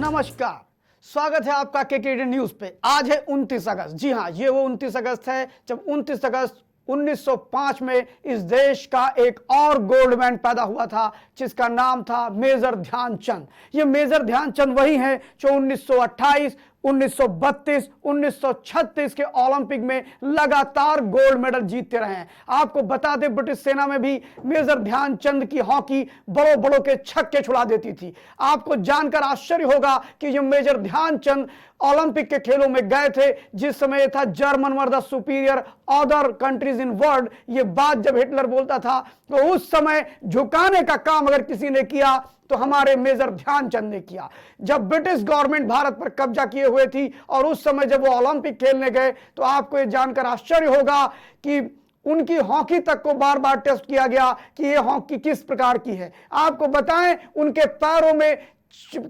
नमस्कार, स्वागत है आपका केकेडी न्यूज पे। आज है 29 अगस्त। जी हाँ, ये वो 29 अगस्त है जब 29 अगस्त 1905 में इस देश का एक और गोल्डमैन पैदा हुआ था जिसका नाम था मेजर ध्यानचंद। ये मेजर ध्यानचंद वही हैं जो 1928, 1932, 1936 के ओलंपिक में लगातार गोल्ड मेडल जीतते रहे हैं। आपको बता दें, ब्रिटिश सेना में भी मेजर ध्यानचंद की हॉकी बड़ों बड़ों के छक्के छुड़ा देती थी। आपको जानकर आश्चर्य होगा कि ये मेजर ध्यानचंद ओलंपिक के खेलों में गए थे जिस समय था German were the superior other countries in world. ये बात जब हिटलर बोलता था तो उस समय झुकाने का काम अगर किसी ने किया तो हमारे मेजर ध्यानचंद ने किया। जब ब्रिटिश गवर्नमेंट भारत पर कब्जा किए हुए थी और उस समय जब वो ओलंपिक खेलने गए तो आपको ये जानकर आश्चर्य होगा कि उनकी हॉकी तक को बार बार टेस्ट किया गया कि ये हॉकी किस प्रकार की है। आपको बताएं, उनके पैरों में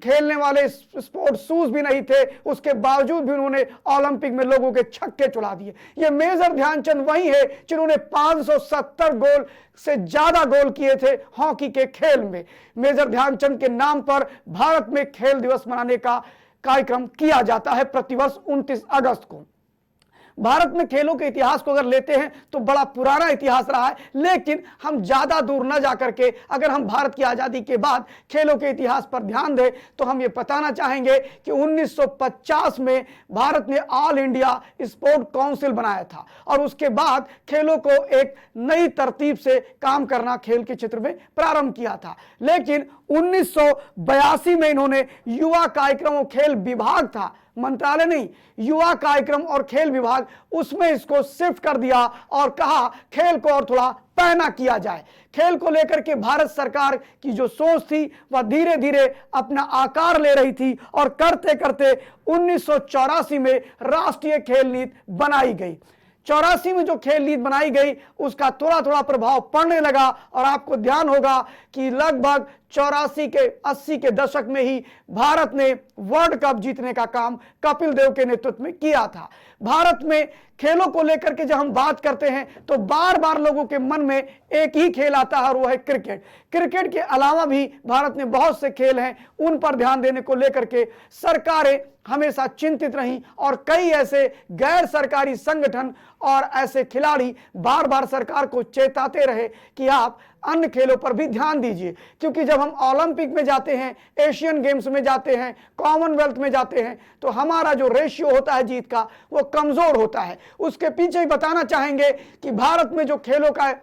खेलने वाले स्पोर्ट्स शूज भी नहीं थे, उसके बावजूद भी उन्होंने ओलंपिक में लोगों के छक्के छुड़ा दिए। ये मेजर ध्यानचंद वही है जिन्होंने 570 गोल से ज्यादा गोल किए थे हॉकी के खेल में। मेजर ध्यानचंद के नाम पर भारत में खेल दिवस मनाने का कार्यक्रम किया जाता है प्रतिवर्ष 29 अगस्त को। भारत में खेलों के इतिहास को अगर लेते हैं तो बड़ा पुराना इतिहास रहा है, लेकिन हम ज्यादा दूर न जाकर के अगर हम भारत की आजादी के बाद खेलों के इतिहास पर ध्यान दें तो हम ये बताना चाहेंगे कि 1950 में भारत ने ऑल इंडिया स्पोर्ट काउंसिल बनाया था और उसके बाद खेलों को एक नई तरतीब से काम करना खेल के क्षेत्र में प्रारंभ किया था। लेकिन 1982 में इन्होंने युवा कार्यक्रम और खेल विभाग था, मंत्रालय नहीं, युवा कार्यक्रम और खेल विभाग, उसमें इसको शिफ्ट कर दिया और कहा खेल को और थोड़ा पैना किया जाए। खेल को लेकर के भारत सरकार की जो सोच थी वह धीरे धीरे अपना आकार ले रही थी और करते करते 1984 में राष्ट्रीय खेल नीति बनाई गई। 84 में जो खेल नीति बनाई गई उसका थोड़ा थोड़ा प्रभाव पड़ने लगा और आपको ध्यान होगा कि लगभग 84 के 80 के दशक में ही भारत ने वर्ल्ड कप जीतने का काम कपिल देव के नेतृत्व में किया था। भारत में खेलों को लेकर के जब हम बात करते हैं तो बार बार लोगों के मन में एक ही खेल आता है और वो है क्रिकेट। क्रिकेट के अलावा भी भारत में बहुत से खेल हैं, उन पर ध्यान देने को लेकर के सरकारें हमेशा चिंतित रहीं और कई ऐसे गैर सरकारी संगठन और ऐसे खिलाड़ी बार बार सरकार को चेताते रहे कि आप अन्य खेलों पर भी ध्यान दीजिए, क्योंकि जब हम ओलंपिक में जाते हैं, एशियन गेम्स में जाते हैं, कॉमनवेल्थ में जाते हैं तो हमारा जो रेशियो होता है जीत का वो कमजोर होता है। उसके पीछे ही बताना चाहेंगे कि भारत में जो खेलों का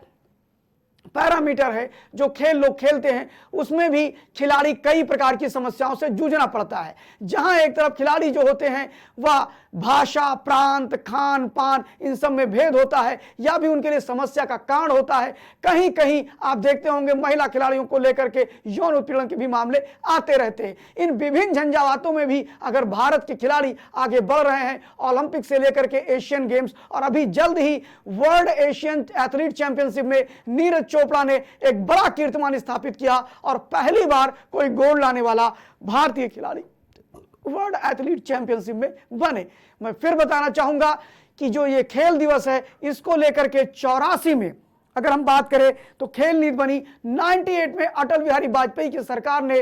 पैरामीटर है, जो खेल लोग खेलते हैं, उसमें भी खिलाड़ी कई प्रकार की समस्याओं से जूझना पड़ता है। जहां एक तरफ खिलाड़ी जो होते हैं वह भाषा, प्रांत, खान पान इन सब में भेद होता है या भी उनके लिए समस्या का कारण होता है। कहीं कहीं आप देखते होंगे महिला खिलाड़ियों को लेकर के यौन उत्पीड़न के भी मामले आते रहते हैं। इन विभिन्न झंझावातों में भी अगर भारत के खिलाड़ी आगे बढ़ रहे हैं, ओलंपिक से लेकर के एशियन गेम्स और अभी जल्द ही वर्ल्ड एशियन एथलीट चैंपियनशिप में नीरज चोपड़ा ने एक बड़ा कीर्तिमान स्थापित किया और पहली बार कोई गोल्ड लाने वाला भारतीय खिलाड़ी वर्ल्ड एथलीट चैंपियनशिप में बने। मैं फिर बताना चाहूंगा कि जो ये खेल दिवस है इसको लेकर के 84 में अगर हम बात करें तो खेल नीति बनी। 98 में अटल बिहारी वाजपेयी की सरकार ने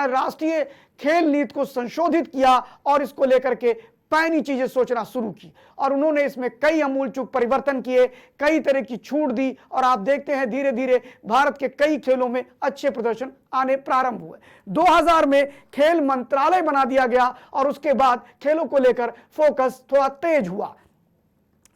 राष्ट्रीय खेल नीति को संशोधित किया और इसको लेकर के पैनी चीजें सोचना शुरू की और उन्होंने इसमें कई अमूलचूल परिवर्तन किए, कई तरह की छूट दी और आप देखते हैं धीरे धीरे भारत के कई खेलों में अच्छे प्रदर्शन आने प्रारंभ हुए। 2000 में खेल मंत्रालय बना दिया गया और उसके बाद खेलों को लेकर फोकस थोड़ा तेज हुआ।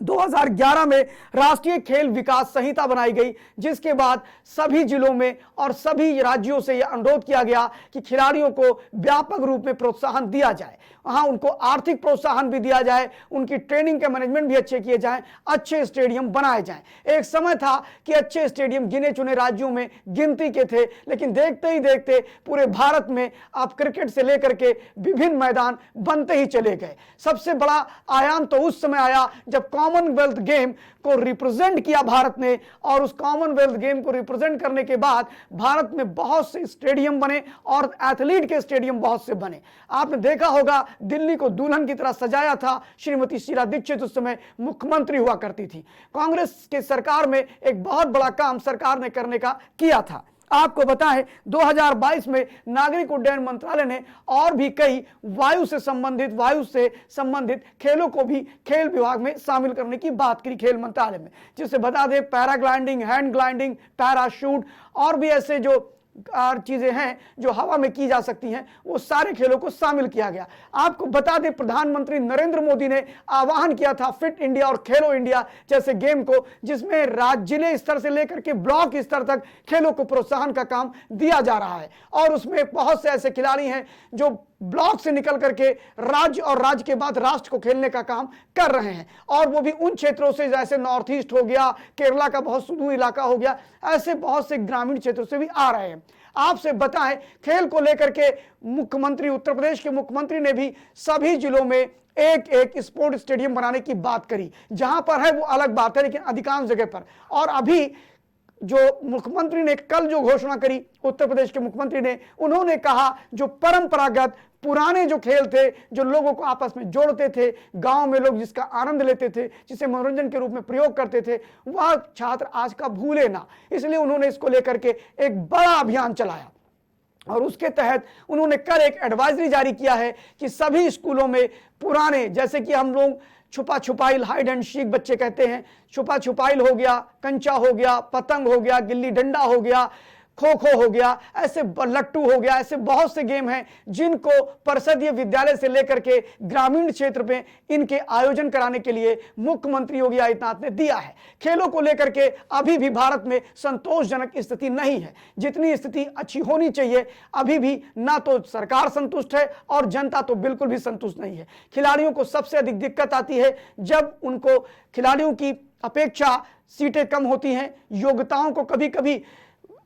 2011 में राष्ट्रीय खेल विकास संहिता बनाई गई जिसके बाद सभी जिलों में और सभी राज्यों से यह अनुरोध किया गया कि खिलाड़ियों को व्यापक रूप में प्रोत्साहन दिया जाए, वहां उनको आर्थिक प्रोत्साहन भी दिया जाए, उनकी ट्रेनिंग के मैनेजमेंट भी अच्छे किए जाएं, अच्छे स्टेडियम बनाए जाएं। एक समय था कि अच्छे स्टेडियम गिने चुने राज्यों में गिनती के थे, लेकिन देखते ही देखते पूरे भारत में आप क्रिकेट से लेकर के विभिन्न मैदान बनते ही चले गए। सबसे बड़ा आयाम तो उस समय आया जब कॉमनवेल्थ गेम को रिप्रेजेंट किया भारत ने और उस कॉमनवेल्थ गेम को रिप्रेजेंट करने के बाद भारत में बहुत से स्टेडियम बने और एथलीट के स्टेडियम बहुत से बने। आपने देखा होगा दिल्ली को दुल्हन की तरह सजाया था। श्रीमती शीला दीक्षित उस समय मुख्यमंत्री हुआ करती थी। कांग्रेस के सरकार में एक बहुत बड़ा काम सरकार ने करने का किया था। आपको बताएं 2022 में नागरिक उड्डयन मंत्रालय ने और भी कई वायु से संबंधित खेलों को भी खेल विभाग में शामिल करने की बात करी खेल मंत्रालय में, जिससे बता दें पैराग्लाइडिंग, हैंड ग्लाइडिंग, पैराशूट और भी ऐसे जो चीजें हैं जो हवा में की जा सकती हैं, वो सारे खेलों को शामिल किया गया। आपको बता दें प्रधानमंत्री नरेंद्र मोदी ने आह्वान किया था फिट इंडिया और खेलो इंडिया जैसे गेम को, जिसमें राज्य जिले स्तर से लेकर के ब्लॉक स्तर तक खेलों को प्रोत्साहन का काम दिया जा रहा है। और उसमें बहुत से ऐसे खिलाड़ी हैं जो ब्लॉक से निकल करके राज्य और राज्य के बाद राष्ट्र को खेलने का काम कर रहे हैं, और वो भी उन क्षेत्रों से जैसे नॉर्थ ईस्ट हो गया, केरला का बहुत सुदूर इलाका हो गया, ऐसे बहुत से ग्रामीण क्षेत्रों से भी आ रहे हैं। आपसे बताएं खेल को लेकर के मुख्यमंत्री, उत्तर प्रदेश के मुख्यमंत्री ने भी सभी जिलों में एक एक स्पोर्ट स्टेडियम बनाने की बात करी। जहां पर है वो अलग बात है, लेकिन अधिकांश जगह पर। और अभी जो मुख्यमंत्री ने कल जो घोषणा करी, उत्तर प्रदेश के मुख्यमंत्री ने, उन्होंने कहा जो परंपरागत पुराने जो खेल थे, जो लोगों को आपस में जोड़ते थे, गांव में लोग जिसका आनंद लेते थे, जिसे मनोरंजन के रूप में प्रयोग करते थे, वह छात्र आज का भूले ना। इसलिए उन्होंने इसको लेकर के एक बड़ा अभियान चलाया और उसके तहत उन्होंने कल एक एडवाइजरी जारी किया है कि सभी स्कूलों में पुराने, जैसे कि हम लोग छुपा छुपाइल, हाइड एंड सीक बच्चे कहते हैं, छुपा छुपाइल हो गया, कंचा हो गया, पतंग हो गया, गिल्ली डंडा हो गया, खो खो हो गया, ऐसे लट्टू हो गया, ऐसे बहुत से गेम हैं जिनको परिषदीय विद्यालय से लेकर के ग्रामीण क्षेत्र में इनके आयोजन कराने के लिए मुख्यमंत्री योगी आदित्यनाथ ने दिया है। खेलों को लेकर के अभी भी भारत में संतोषजनक स्थिति नहीं है, जितनी स्थिति अच्छी होनी चाहिए अभी भी ना तो सरकार संतुष्ट है और जनता तो बिल्कुल भी संतुष्ट नहीं है। खिलाड़ियों को सबसे अधिक दिक्कत आती है जब उनको खिलाड़ियों की अपेक्षा सीटें कम होती हैं, योग्यताओं को कभी कभी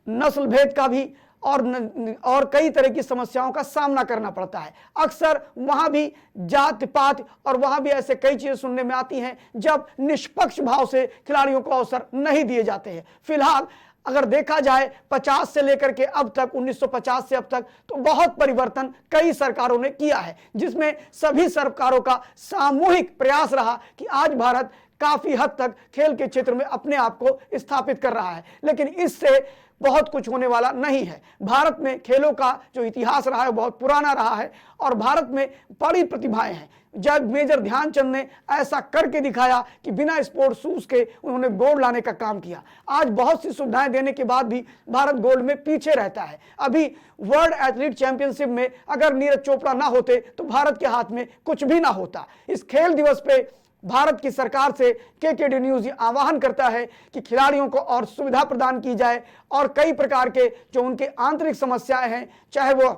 नस्ल भेद का भी और कई तरह की समस्याओं का सामना करना पड़ता है। अक्सर वहां भी जात पात और वहां भी ऐसे कई चीजें सुनने में आती हैं जब निष्पक्ष भाव से खिलाड़ियों को अवसर नहीं दिए जाते हैं। फिलहाल अगर देखा जाए 50 से लेकर के अब तक, 1950 से अब तक, तो बहुत परिवर्तन कई सरकारों ने किया है, जिसमें सभी सरकारों का सामूहिक प्रयास रहा कि आज भारत काफी हद तक खेल के क्षेत्र में अपने आप को स्थापित कर रहा है। लेकिन इससे बहुत कुछ होने वाला नहीं है। भारत में खेलों का जो इतिहास रहा है बहुत पुराना रहा है और भारत में बड़ी प्रतिभाएं हैं। जब मेजर ध्यानचंद ने ऐसा करके दिखाया कि बिना स्पोर्ट शूज के उन्होंने गोल्ड लाने का काम किया। आज बहुत सी सुविधाएं देने के बाद भी भारत गोल्ड में पीछे रहता है। अभी वर्ल्ड एथलीट चैंपियनशिप में अगर नीरज चोपड़ा ना होते तो भारत के हाथ में कुछ भी ना होता। इस खेल दिवस पे भारत की सरकार से केकेडी न्यूज आह्वान करता है कि खिलाड़ियों को और सुविधा प्रदान की जाए और कई प्रकार के जो उनके आंतरिक समस्याएं हैं, चाहे वो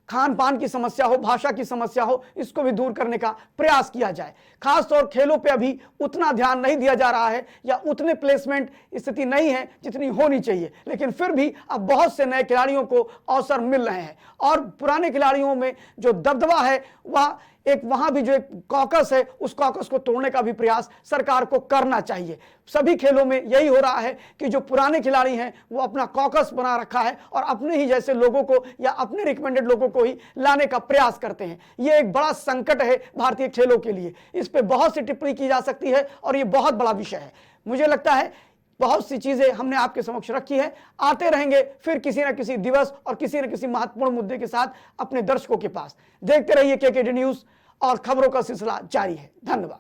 खान पान की समस्या हो, भाषा की समस्या हो, इसको भी दूर करने का प्रयास किया जाए। खासतौर खेलों पे अभी उतना ध्यान नहीं दिया जा रहा है या उतने प्लेसमेंट स्थिति नहीं है जितनी होनी चाहिए, लेकिन फिर भी अब बहुत से नए खिलाड़ियों को अवसर मिल रहे हैं और पुराने खिलाड़ियों में जो दबदबा है वह एक वहां भी जो एक कॉकस है, उस कॉकस को तोड़ने का भी प्रयास सरकार को करना चाहिए। सभी खेलों में यही हो रहा है कि जो पुराने खिलाड़ी हैं वो अपना कॉकस बना रखा है और अपने ही जैसे लोगों को या अपने रिकमेंडेड लोगों को ही लाने का प्रयास करते हैं। ये एक बड़ा संकट है भारतीय खेलों के लिए। इस पे बहुत सी टिप्पणी की जा सकती है और ये बहुत बड़ा विषय है। मुझे लगता है बहुत सी चीजें हमने आपके समक्ष रखी है। आते रहेंगे फिर किसी न किसी दिवस और किसी न किसी महत्वपूर्ण मुद्दे के साथ अपने दर्शकों के पास। देखते रहिए केकेडी न्यूज और खबरों का सिलसिला जारी है। धन्यवाद।